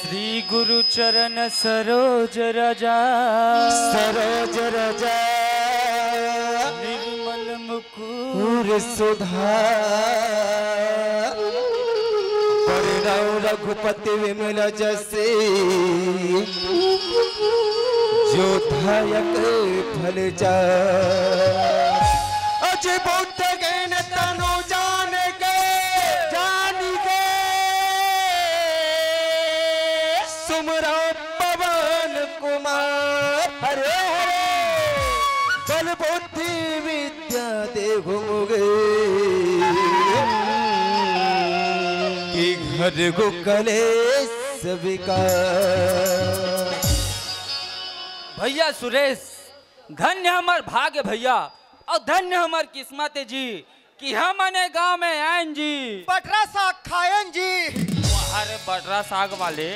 श्री गुरु चरण सरोज रजा निर्मल मुकुर सुधा परिणव रघुपति विमल जसे जोधायक फल जा अजय बुद्ध ज्ञान तनु जान के सुमरा पवन कुमार हरे हरे बल बुद्धि विद्या देहु मुगे कि घर को कलेश विकार। भैया सुरेश, धन्य हमार भाग्य भैया और धन्य हमार किस्मत जी कि हमने गांव में आयन जी बटरा साग खायन जी। अरे बटरा साग वाले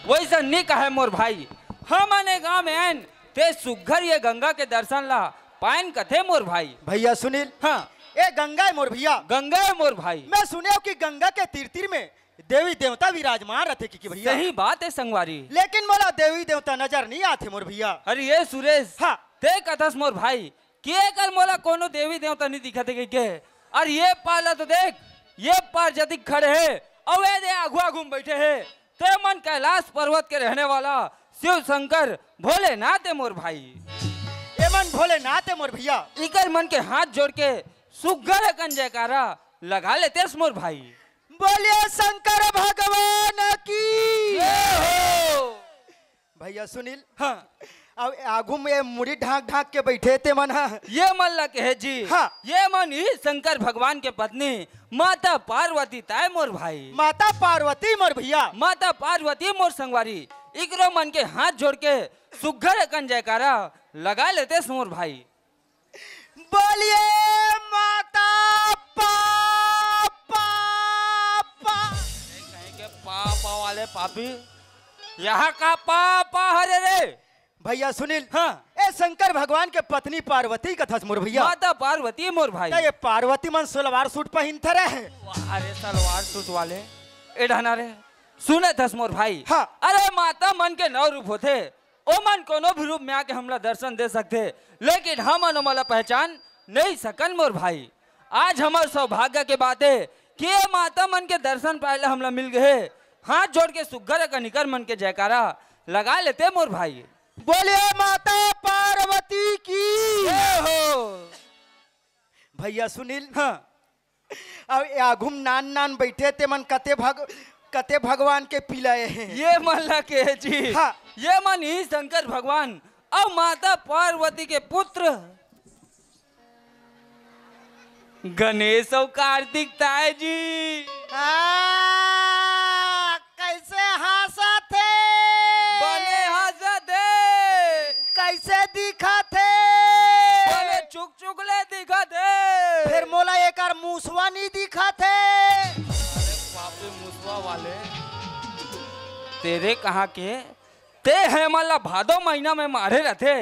वैसा नहीं कहे मोर भाई, हमने गांव में आयन ते सुघर ये गंगा के दर्शन ला पायन कथे मोर भाई। भैया सुनील, हाँ ए गंगा है मोर भैया, गंगा है मोर भाई। मैं सुने कि गंगा के तीर में देवी देवता विराजमान रहते कि भैया। सही बात है संगवारी, लेकिन मोला देवी देवता नजर नहीं आते मोर भैया। अरे ये सुरेश, हाँ ते कथस मोर भाई के कर मोला कोनो देवी देवता नहीं दिखते के और ये पाला तो देख, ये पार जति खड़े है और वे दे आगू आगू बैठे है ते मन कैलाश पर्वत के रहने वाला शिव शंकर भोलेनाथ है मोर भाई। ए मन भोलेनाथ है मोर भैया। इकर मन के हाथ जोड़ के सुघर कन जयकारा लगा लेते मोर भाई। बोलिए शंकर भगवान की हो। भैया सुनील, हाँ अब आगू में मुड़ी ढाक ढाक के बैठे थे मन। ये मन लगे है जी, हाँ ये मन ही शंकर भगवान के पत्नी माता पार्वती ताय मोर भाई। माता पार्वती मोर भैया, माता पार्वती मोर संगवारी इकरो मन के हाथ जोड़ के सुघर कन जयकारा लगा लेते मोर भाई। बोलिए माता पापा वाले पापी, यहाँ का पापा हरे रे। भैया सुनील, हाँ ए शंकर भगवान के पत्नी पार्वती कथस मोर भैया। माता पार्वती मोर भाई। ये पार्वती मन सलवार सूट पहनते रहे। अरे सलवार सूट वाले ए ढाना रे सुने थस मोर भाई। हाँ अरे माता मन के 9 रूप होते, ओ मन कोनो भी रूप में आके हमला दर्शन दे सकते, लेकिन हम अनमला पहचान नहीं सकन मोर भाई। आज हमार सौभाग्य के बात है कि माता मन के दर्शन पहले हमला मिल गए, हाथ जोड़ के सुघर का निकर मन के जयकारा लगा लेते मोर भाई। बोलिए माता पार्वती की हो। भैया सुनील, हाँ अब आगुम नान बैठे ते मन कते भगवान के पिलाए हैं। ये मन लगे जी, हाँ ये मन ही शंकर भगवान और माता पार्वती के पुत्र गणेश और कार्तिक ताय जी। कैसे हंसा थे, बने हंसा थे, कैसे दिखा थे, बने चुक चुकले दिखा थे, फिर मोला एक और मूसवा नहीं दिखा थे। अरे पापी मूसवा वाले, तेरे कहाँ के ते है मला भादो महीना में मारे रहते,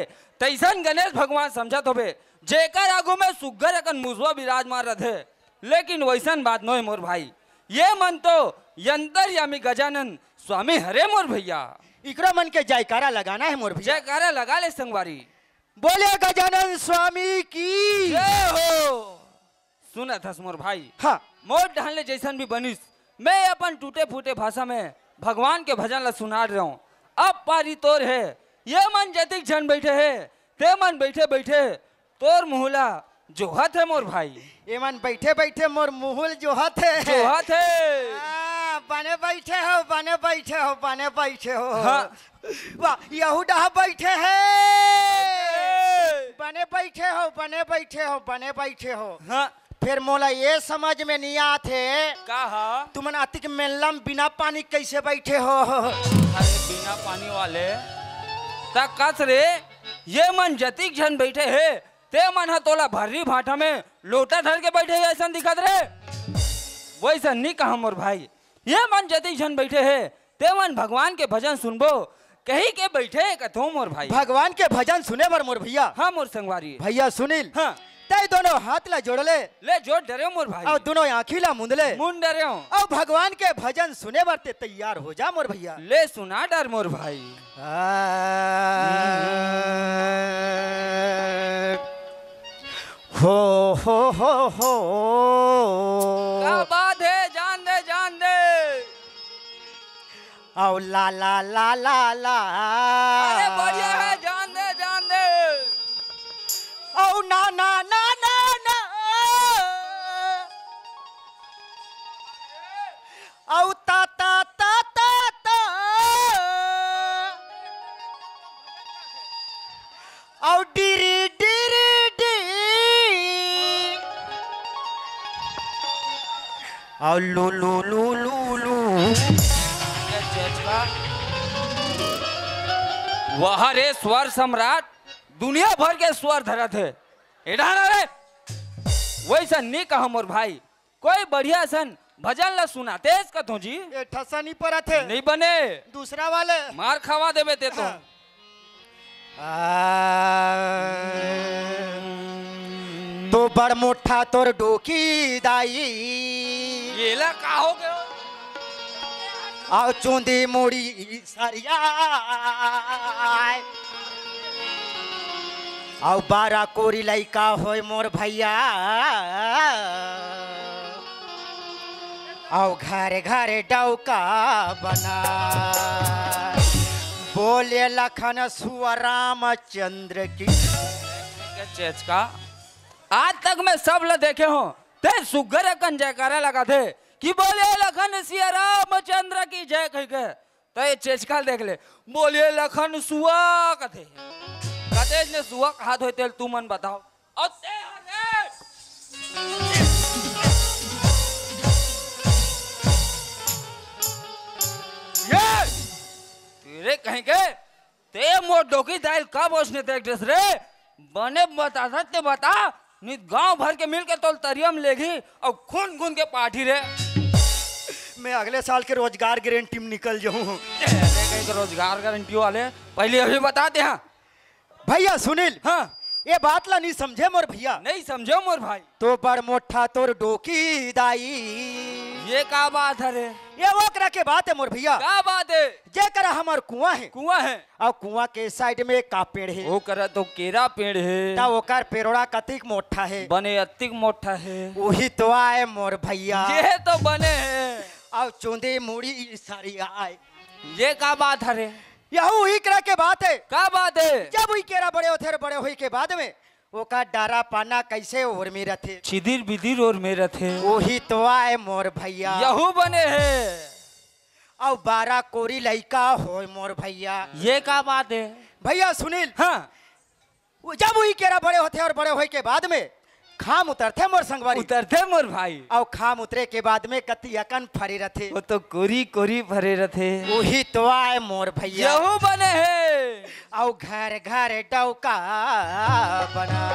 तैसन गणेश भगवान समझा तो बे जेकर आगू में सुगर अकन मुसवा विराजमान रहे, लेकिन वैसन बात नहीं मोर भाई। ये मन तो यंत्र यामी गजानन स्वामी हरे मोर भैया। इकरा मन के जयकारा लगाना है मोर भैया। जयकारा लगा ले संगवारी। बोले गजानन स्वामी की जय हो। सुना था मोर भाई, हाँ मोर ढाले जैसन भी बनिस, मैं अपन टूटे फूटे भाषा में भगवान के भजन ला सुना रहा हूँ। अब पारी तोर है, ये मन जतिक जन बैठे है, ते मन बैठे बैठे तोर मुहला जोहत है मोर भाई। ये मन बैठे बैठे मोर मुहुल जोहत है। जोहत है। बने बैठे हो, बने बैठे हो, बने बैठे हो। हाँ। वाह, यहूदा बैठे है। बने बैठे हो, बने बैठे हो, बने बैठे हो। हाँ। फिर मोला ये समझ में नहीं आते कहा तुमन अतिक मेला में बिना पानी कैसे बैठे हो। अरे बिना पानी वाले तक कस रे, ये मन जतिक जन बैठे है, ते मन हा तोला भर्री भाटा में लोटा धर के बैठे ऐसा दिखत रे। वैसा नहीं कहा मोर भाई, ये मन जतिक जन बैठे है, ते मन भगवान के भजन सुनबो कहीं के बैठे कथो मोर भाई। भगवान के भजन सुने बर मोर भैया। हाँ मोर संगवारी भैया सुनील, हाँ तय दोनों हाथ ला जोड़ ले ले जो डरे मोर भाई और दोनों आँखी ला मुंद ले मुन डरे हो और भगवान के भजन सुने बरते तैयार हो जा मोर भैया। ले सुना डर मोर भाई हो क्या बात है जान दे औ ला ला ला ला ला अरे बढ़िया है जान दे औ ना ना ना ना ना औ ता ता ता ता ता औ डिरी डिरी डी औ लू लू लू लू लू वह रे स्वर सम्राट दुनिया भर के स्वर धरत है एडाना रे वैसा नहीं कहा मोर भाई कोई बढ़िया सन भजन ला सुना तेज कथो जी ये ठसा नहीं पड़ा थे नहीं बने दूसरा वाले मार खावा देवे ते तो तो बड़ मोटा तोर डोकी दाई ये ला का हो गयो आओ चूंदी मोड़ी सरिया आओ बारा कोरी लइका होय मोर भैया आओ घरे घरे डौका बना बोले लखन सुअ रामचंद्र की चेचका आज तक मैं सब ल देखे हो ते सुगर कन जयकारा लगा थे कि बोले लखन सिया रामचंद्र की जय कह के तो ये चेचका देख ले बोले लखन सुआ कथे कथे ने सुआ हाथ होते तू मन बताओ और ते ये तेरे कहेंगे ते मोर डोकी दाइल कब ओसने देख दस रे बने बता सकते बता नहीं गांव भर के मिलके तो तरियम लेगी और खून खून के पाठी रे मैं अगले साल के रोजगार गारंटी में निकल जाऊं रोजगार गारंटी वाले पहले अभी बताते हैं भैया सुनील हाँ ये बात ला नहीं समझे मोर भैया नहीं समझो मोर भाई तो बड़ मोटा तोर डोकी दाई ये का बात है रे ये वो करा के बात है मोर भैया क्या बात है जे करा हमार कुआं है कुआं है और कुआं के साइड में का पेड़ है वो करा तो केरा पेड़ है ता ओकर पेड़ोड़ा कतिक मोटा है बने अतिक मोटा है वही तो आए मोर भैया ये तो बने है और चूंदी मुड़ी सारी आए ये का बात है रे यही वही करा के बात है का बात है जब वही केरा बड़े होते बड़े हुई के बाद में वो का डारा पाना कैसे और मेरा थे छिदिर बिदिर और मेरा थे वही तो आए मोर भैया यहू बने है और 12 कोरी लइका हो मोर भैया ये का बात है भैया सुनील हाँ जब वही केरा बड़े होते और बड़े हुए के बाद में खाम उतरते मोर संगवारी उतरते मोर भाई और खाम उतरे के बाद में कति अकन फरी रथे वो तो कोरी कोरी भरे रथे वही तो आए मोर भैया यहू बने है और घर घर डौका बना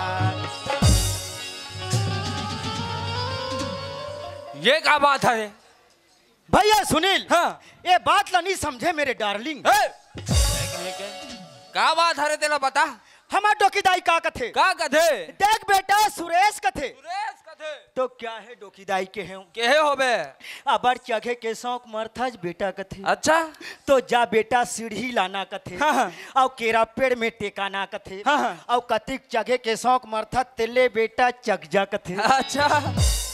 ये का बात है भैया सुनील हाँ ये बात ला नहीं समझे मेरे डार्लिंग का बात है रे तेला बता हमार डोकीदाई का कथे का कथे देख बेटा सुरेश कथे सुरेश कथे तो क्या है डोकीदाई के हैं केहे होबे अबर चघे के शौक मरथज बेटा कथे अच्छा तो जा बेटा सीढ़ी लाना कथे हाँ। और केरा पेड़ में टेकाना कथे हाँ। और कतिक चघे के शौक मरथा तेले बेटा चग जा कथे अच्छा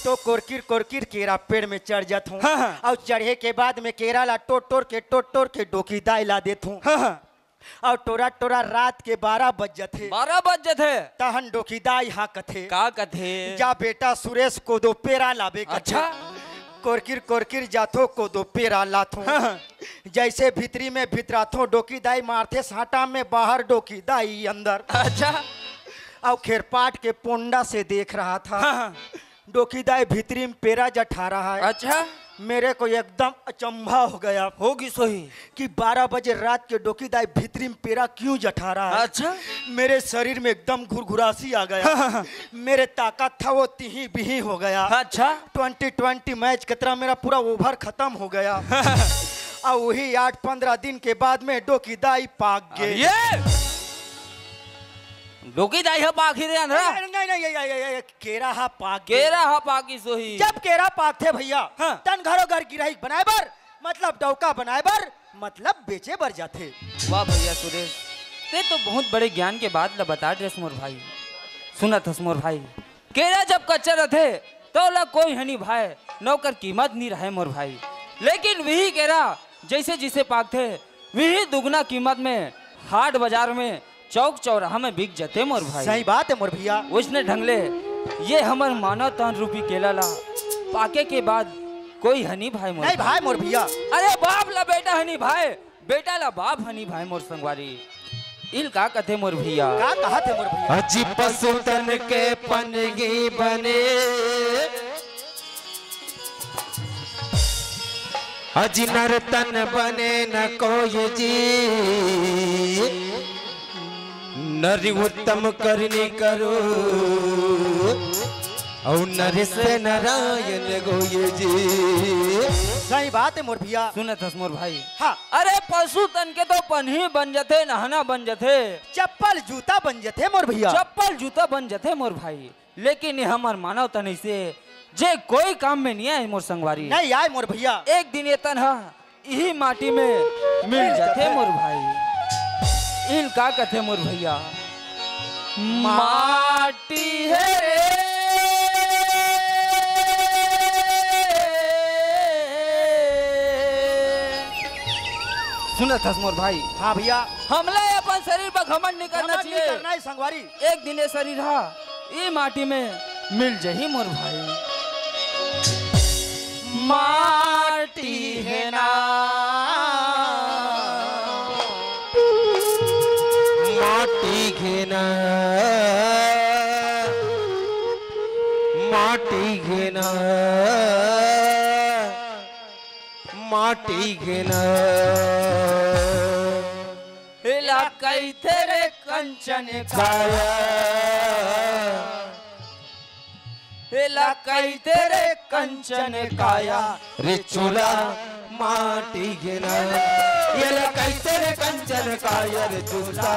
तो कोरकिर केरा पेड़ में चढ़ जात हूँ हाँ। और चढ़े के बाद में केरा ला टोट टोट के डोकीदाई ला देत हूँ हाँ। और टोरा टोरा रात के 12 बज जाते 12 बजे थे तहन डोकीदाई हाँ कथे का कथे जा बेटा सुरेश को दो पेरा लाबे कथे। अच्छा कोरकिर जाथो को दो पेरा लाथो हाँ। जैसे भीतरी में भीतराथो डोकीदाई मारथे साटा में बाहर डोकीदाई अंदर अच्छा और खेरपाट के पोंडा से देख रहा था हाँ। डोकीदाई भीतरी में पेरा जठा रहा है। अच्छा मेरे को एकदम अचंभा हो गया होगी सोही कि 12 बजे रात के डोकीदाई भीतरी में पेरा क्यों जठा रहा है। अच्छा मेरे शरीर में एकदम घुरघुरासी आ गया मेरे ताकत था वो तिही बिही हो गया। अच्छा 2020 मैच कतरा मेरा पूरा ओवर खत्म हो गया और वही 8-15 दिन के बाद में डोकीदाई पाक गए। ये डोकी दाई है पाखी रे अंधरा नहीं केरा हा पाक केरा हा पाकी सोही जब केरा पाक थे भैया हाँ। तन घरों घर गिराई बनाए बर मतलब डौका बनाए बर मतलब बेचे बर जाते। वाह भैया सुरेश, ते तो बहुत बड़े ज्ञान के बाद ला बता ड्रेस मोर भाई। सुना थस मोर भाई, केरा जब कच्चा रथे तो ला कोई हनी भाई नौकर कीमत नहीं रहे मोर भाई, लेकिन वही केरा जैसे जिसे पाक थे वही दुगना कीमत में हाट बाजार में चौक चौराहा में बिक जाते मोर भाई। सही बात है मोर भैया। उसने ढंगले ये हमर मानव तन रूपी केला ला पाके के बाद कोई हनी भाई मोर नहीं भाई मोर भैया। अरे बाप ला बेटा हनी भाई, बेटा ला बाप हनी भाई मोर संगवारी। इल का कथे मोर भैया का कहा थे मोर भैया। अजी पसुतन के पनगी बने अजी नर्तन बने न कोई जी नरि उत्तम करनी करो और नर से नारायण गोये जी। सही बात है मोर भैया। सुनत हस मोर भाई। हाँ। अरे पशु तन के तो पन्ही बन जाते, नहाना बन जाते, चप्पल जूता बन जाते मोर भैया। चप्पल जूता बन जाते मोर भाई, लेकिन ये हमार मानव तन से जे कोई काम में नहीं आए मोर संगवारी। नहीं आए मोर भैया। एक दिन ये तनहा यही माटी में मिल जाते मोर भाई। इन का कथे मोर भैया माटी है रे सुनत हस मोर भाई। हाँ भैया। हमला अपन शरीर पर घमंड नहीं करना चाहिए, करना है संगवारी। एक दिन ये शरीर हा ये माटी में मिल जही मोर भाई। माटी है ना माटी घेना माटी घेना माटी घेना हिला कई तेरे कंचन काया हिला कई तेरे कंचन काया रे चूला माटी घेना ये कैसे रे कंचन काया रे चूला।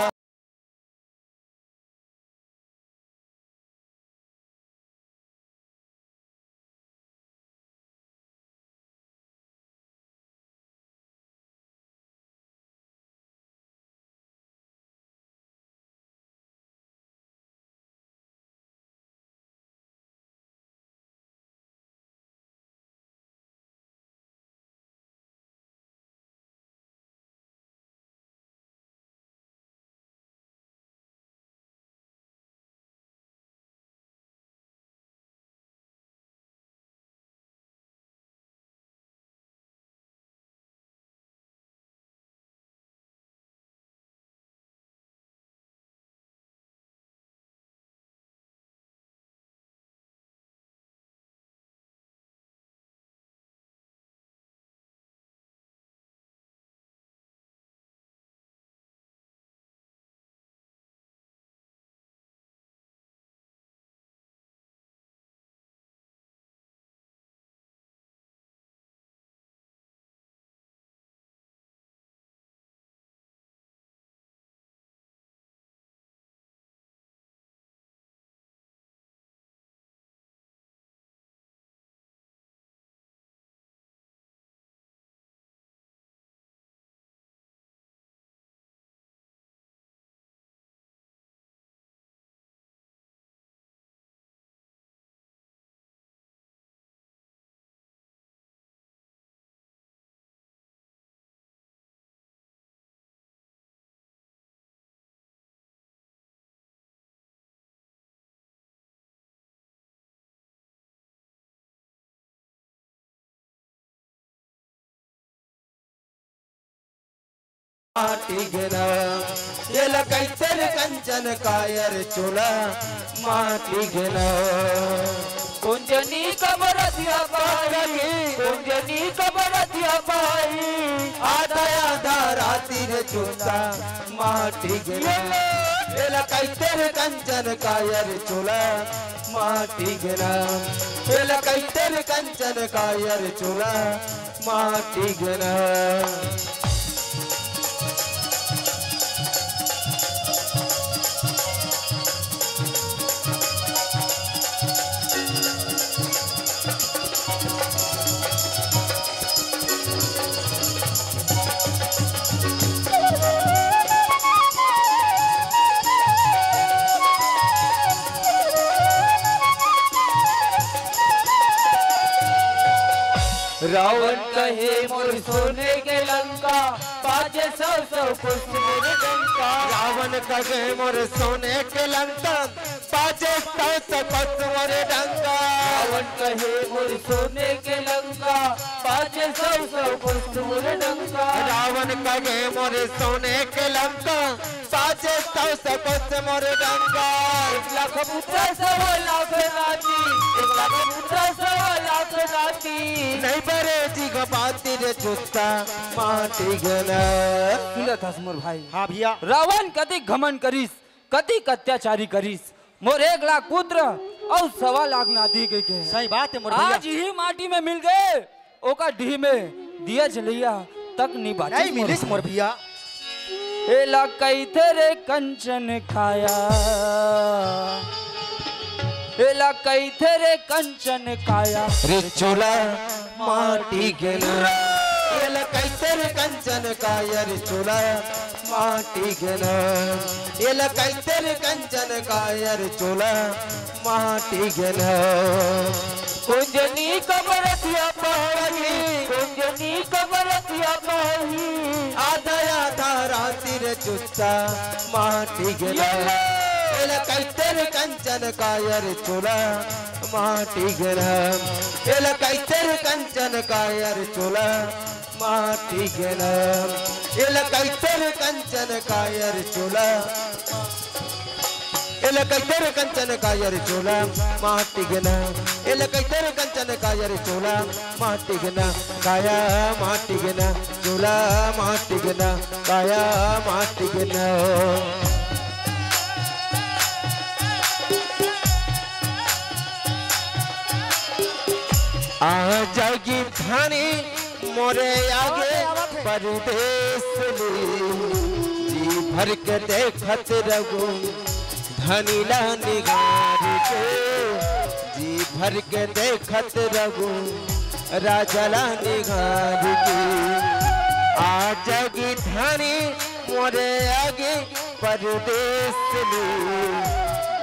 माटी घेना ये कैसे रे कंचन कायर चूला माटी घेना। कुंजनी कबर दिया पाई, कुंजनी कबर दिया पाई, आधा आधा राती रे चूला माटी घेना ये कैसे रे कंचन कायर चूला माटी घेना ये कैसे रे कंचन कायर चूला माटी घेना। कहे मोर सोने के लंका बाजे सौ सौ पुष्प मोर डंका। रावण कहे मोर सोने के लंका बाजे सौ सौ पुष्प मोर डंका। रावण कहे मोर सोने के लंका बाजे सौ सौ पुष्प मोर डंका। रावण कहे मोर सोने के लंका बाजे सौ सौ पुष्प मोर डंका। 1 लाख पुत्र 1.25 लाख नाती 1 लाख पुत्र 1.25 लाख नाती। नहीं बरे जी गपाती रे चुस्ता माटी गना। सुंदर था मोर भाई। हाँ भैया। रावण कति घमन करीस कति अत्याचारी करीस मोर 1 लाख पुत्र और 1.25 लाख नाती के। सही बात है मोर भैया। आज ही माटी में मिल गए ओका ढी में दिया जलिया तक नहीं बाची। नहीं मिलिस मोर भैया। एला कई तेरे कंचन खाया एला कई तेरे कंचन काया। रे चोला माटी गना एला कैसे रे कंचन काया। रे चोला माटी गना एला कैसे रे कंचन काया। रे चोला माटी गना। कुंजनी कबरतिया पहली कुंजनी कबरतिया पहली। आधा आधा राती रे चुस्ता माटी गना एला कैसे रे कंचन काया। रे चोला माटी गना एला कैसे रे कंचन काया। रे चोला माटी गना एला कैसे रे कंचन काया। रे चोला एला कैसे रे कंचन काया। रे चोला माटी गना एला कैसे रे कंचन काया। रे चोला माटी गना काया माटी गना चोला माटी गना काया माटी गना। आ जागी धानी मोरे आगे परदेश जी भर के देखत रघु धनीला निगार के। जी भर के देखत रघु राजला निगार के। आ जागी धानी मोरे आगे परदेश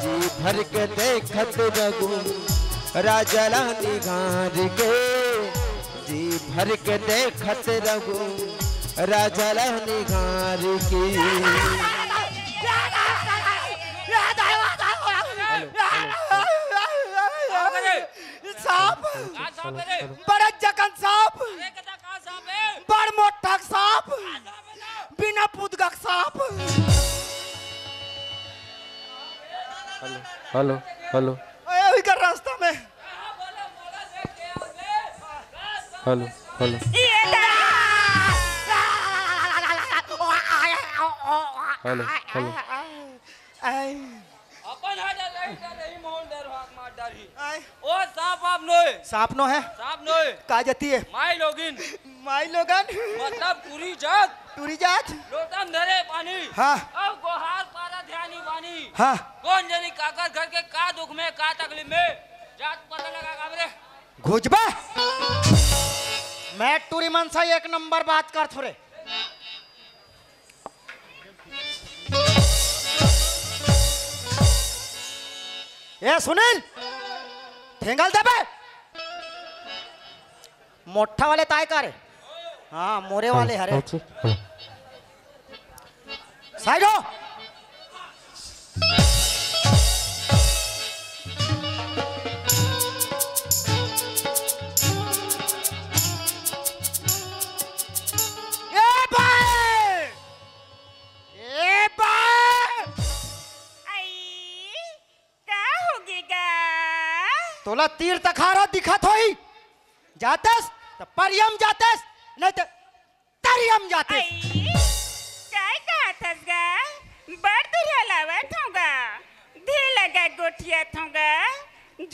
जी भर के देखत रघु राजला निगार के। जी भर के देखत रघु राजला निगार के। सांप बड़ा जकन सांप बड़ मोटा सांप बिना पुदगक सांप। हेलो हेलो का रास्ता में हेलो हेलो हेलो हेलो अपन हट रही मोहन दर भाग मार डारी। ओ सांप आप नोए सांप नो है सांप नोए का जाती है माई लोगिन माई लोगन मतलब पूरी जात टूरी जात। लोटन धरे पानी। हाँ अब गोहार पारा ध्यानी बानी। हाँ कौन जनी काकर घर के का दुख में का तकलीफ में जात पता लगा काबरे। घुजबा मैं टूरी मन से 1 नंबर बात कर थोड़े। ए सुनील ठेंगल दे बे मोठा वाले ताय करे। हाँ मोरे वाले हरे साइड हो। तोला तीर तखारा दिखत होई जातस तो परियम जातस नहीं तो तरियम जातस। काय कहतस गा बड़ दुरिया लावत होगा धी लगा गोठिया होगा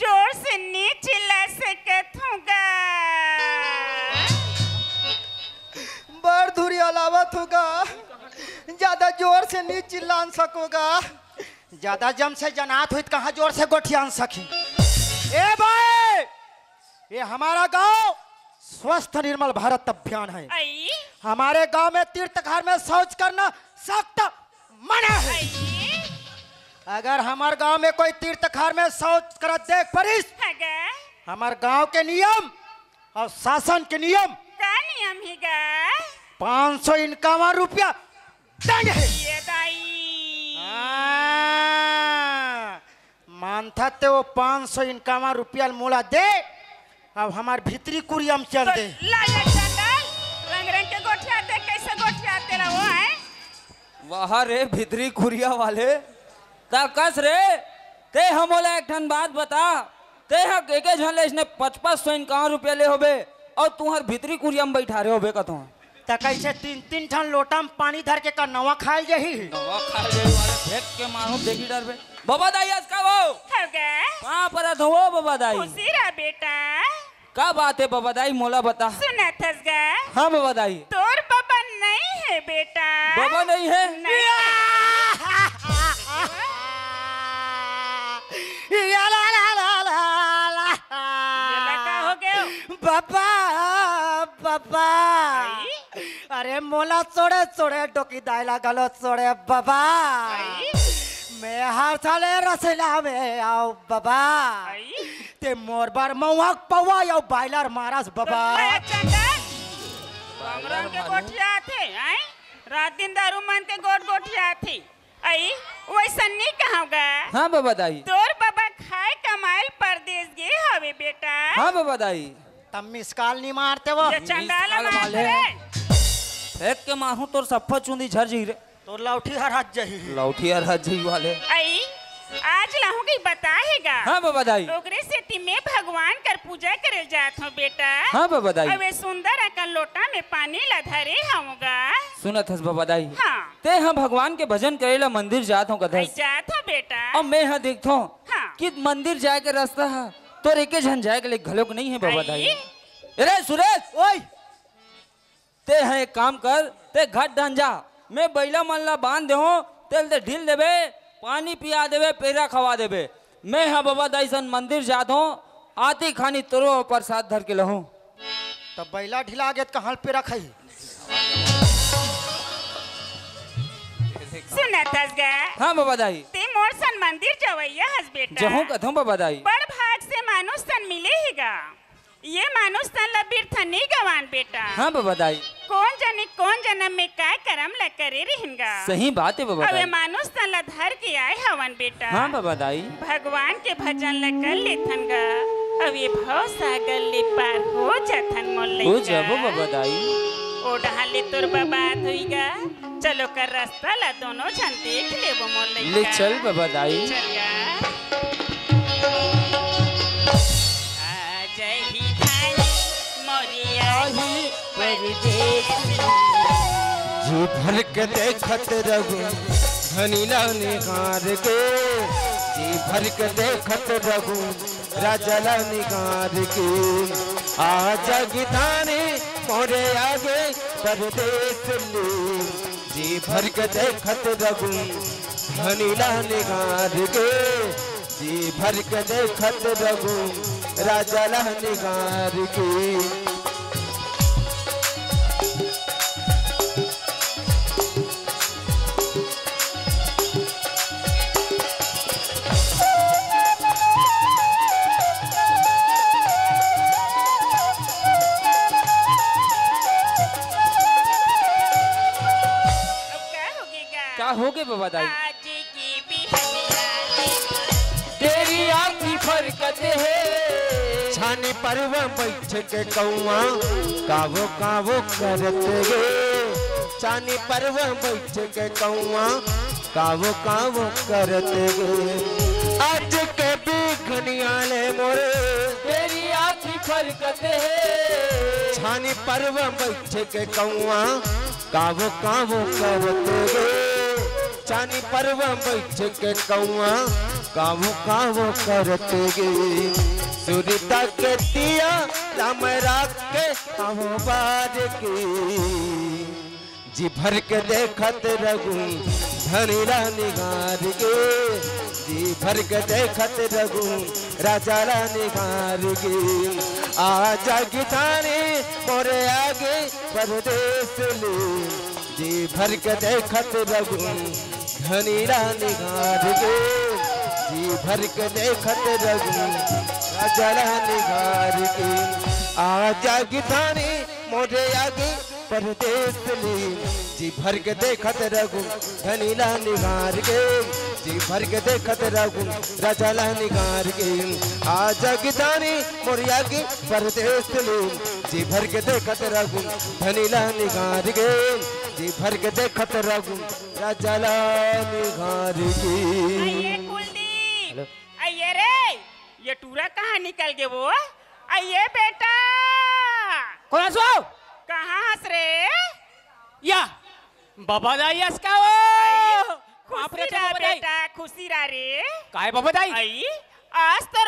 जोर से नी चिल्ला सकत होगा। बड़ धुरिया लावत होगा ज्यादा जोर से नहीं चिल्ला सकोगा। ज्यादा जम से जनात हुई कहाँ जोर से गोठियान सकी। ए भाई ये हमारा गांव स्वस्थ निर्मल भारत अभियान है। हमारे गांव में तीर्थघर में शौच करना सख्त मना है। अगर हमारे गांव में कोई तीर्थघर में शौच कर देख परिस हमारे गांव के नियम और शासन के नियम का नियम ही गा 500 इनकामा रुपया दंड है। ये दाई मानता ते वो 500 इनकामा रुपया मोला दे। अब हमार भीतरी कुरियम चल दे। लाया चंदन रंग रंग के गोठिया दे कैसे गोठिया तेरा वो है वाह रे भितरी खुरिया वाले ता कस रे ते हमोला एक ठन बात बता ते हक एक झन ले इसने 5500 इनका रुपया ले होबे और तुहर भितरी कुरिया में बैठा रहे होबे कतो त कैसे 3-3 ठन लोटा में पानी धर के का नवा खाल जही। नवा खा ले वाले फेंक के मारो देखी डर बे बाबा दाई आज का वो होगा कहां पर हो बाबा दाई खुशी रहा बेटा का बात है बाबा दाई मोला बता। सुना थसगा हाँ बाबा दाई तोर बाबा नहीं है बेटा बाबा नहीं है नहीं हो गया बाबा बाबा अरे मोला चोड़े चोड़े डोकी दायला गलो चोड़े बाबा मैं हर साले रसला में आओ बाबा ते मोर बार मौहक पवा यो बाइलर मारस बाबा। रंग के गोठिया थे हैं रात दिन दारू मन के गोठिया थी आई वैसा नहीं कहोगा। हाँ बाबा दाई तोर बाबा खाए कमाइल परदेश गे हवे बेटा हाँ बाबा दाई तब मिसकाल नहीं मारते वो ये चंडाला मिसकाल मार वाले। रे फेंक के मारू तोर सफ्फा चुंदी झर जी रे तो लौठी हर हाथ जही लौठी और हजी वाले। आई आज लाहू की बताएगा हाँ बाबा दाई ओकरे से तिमे भगवान कर पूजा करे जात हो बेटा हाँ बाबा दाई अबे सुंदर अकल लोटा में पानी ला धरे होगा सुनत हस बाबा दाई हाँ ते हाँ भगवान के भजन करेला मंदिर जात हो कदस जात हो बेटा और मैं हाँ देखतो हाँ। कि मंदिर जाए के रास्ता है तो एके झन जाए के लिए घलोक नहीं है बाबा दाई। आई? अरे सुरेश ओए ते है एक काम कर ते घट डान जा मैं बैला मल्ला बांध दे हो तेल दे ढील देबे पानी पिया देबे पेरा खवा देबे मैं हाँ बाबा दाई सन मंदिर जात हूँ आती खानी तोरो प्रसाद धर के लहूं। तब बैला ढिला गया कहाँ पे रखी सुना थसगा हाँ बाबा दाई ते मोर सन मंदिर जवैया हस बेटा जहूं कथों बाबा दाई बड़ भाग से मानुष तन मिले हीगा ये मानुष तन ला बिरथा नहीं गवान बेटा हाँ बाबा दाई कौन जन्म में काय करम ला करे रहेंगा सही बात है बाबा अबे दाई मानुष तन ला धर के आए हवन बेटा हाँ बाबा दाई भगवान के भजन ला कर लेथन गा अब ये भव सागर ले पार हो जाथन मोल हो जाबो बाबा दाई ओ डहाले तोर बात होईगा चलो कर रास्ता ला दोनों जन देख ले वो मोल ले चल बाबा दाई चल गा आ जय ही धानी मोरिया परदेश जी भर के देखत रघु धनीला निहार के जी भर के देखत रघु राजला निहार के आजा गिधानी मोरे आगे परदेश ले जी भर के देखत रघु धनीला निहार के जी भर के देखत रघु राजला निहार के। क्या हो गए बाबा दाई आज की बिहनिया तेरी आँखी फरकत है छानी परवा बैठ के कौआ कावो कावो करत गे छानी परवा बैठ के कौआ कावो कावो करत गे आज के बिघनियाले मोरे तेरी आँखी फरकत है छानी परवा बैठ के कौआ कावो कावो करत गे छानी परवा बैठ के कौआ कावो कावो करत गे सुरता के दिया राम राख के आवो बार के जी भर के देखत रघु धनीला निगार के जी भर के देखत रघु राजा ला निगार के आजा गिधानी मोरे आगे परदेश ले जी भर के देखत रघु धनीला निगार के जी भर के देखत रघु राजा ला निगार के आजा गिधानी मोरे आगे परदेश ली जी भर के देखत रघु धनीला निगार के जी भर के देखत रघु राजाला निगार के आज गिदानी मोरे आगे परदेश ली जी भर के देखत रघु धनीला निगार के जी भर के देखत रघु राजाला निगार के आइए कुलदीप, आइए रे, ये टूरा कहाँ निकल गए वो? आइए बेटा, कौन सो कहाँ हंस रे? या बाबा दाई इसका आई, वो खुशी रहा बेटा, खुशी रहा रे। काहे बाबा दाई आई, आज तोर